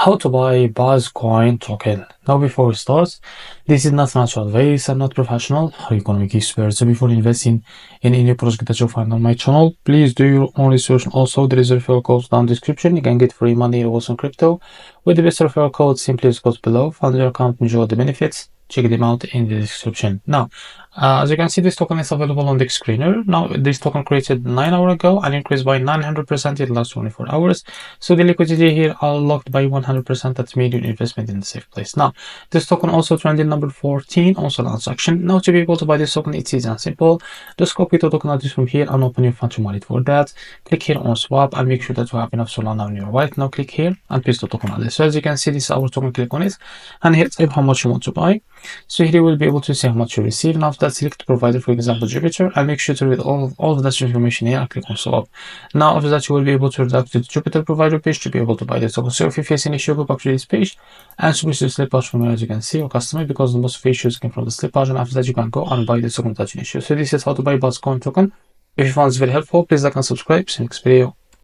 how to buy Buzzcoin token. Now before we start, this is not financial advice and not professional or economic expert. So before investing in any project that you find on my channel, please do your own research. And also there is a referral code down description. You can get free money also in crypto with the best referral code. Simply use code below, fund your account, enjoy the benefits. Check them out in the description. Now, as you can see, this token is available on the screener. Now, this token created 9 hours ago and increased by 900% in the last 24 hours. So the liquidity here are locked by 100%. That's made your investment in a safe place. Now, this token also trending number 14 on Solana section. Now, to be able to buy this token, it's easy and simple. Just copy the token address from here and open your fund wallet. For that, click here on swap and make sure that you have enough Solana on your wallet. Now, click here and paste the token address. So as you can see, this is our token. Click on it and here type how much you want to buy. So here you will be able to see how much you receive. Now after that, select provider, for example Jupiter, and make sure to read all of that information here and click on swap. Now after that, you will be able to redirect to the Jupiter provider page to be able to buy the token. So if you face any issue, go back to this page and switch to the slippage from here, as you can see, your customer, because the most of issues came from the slippage, and after that you can go and buy the token without any issue. So this is how to buy Buzzcoin token. If you found this very helpful, please like and subscribe. See you next video.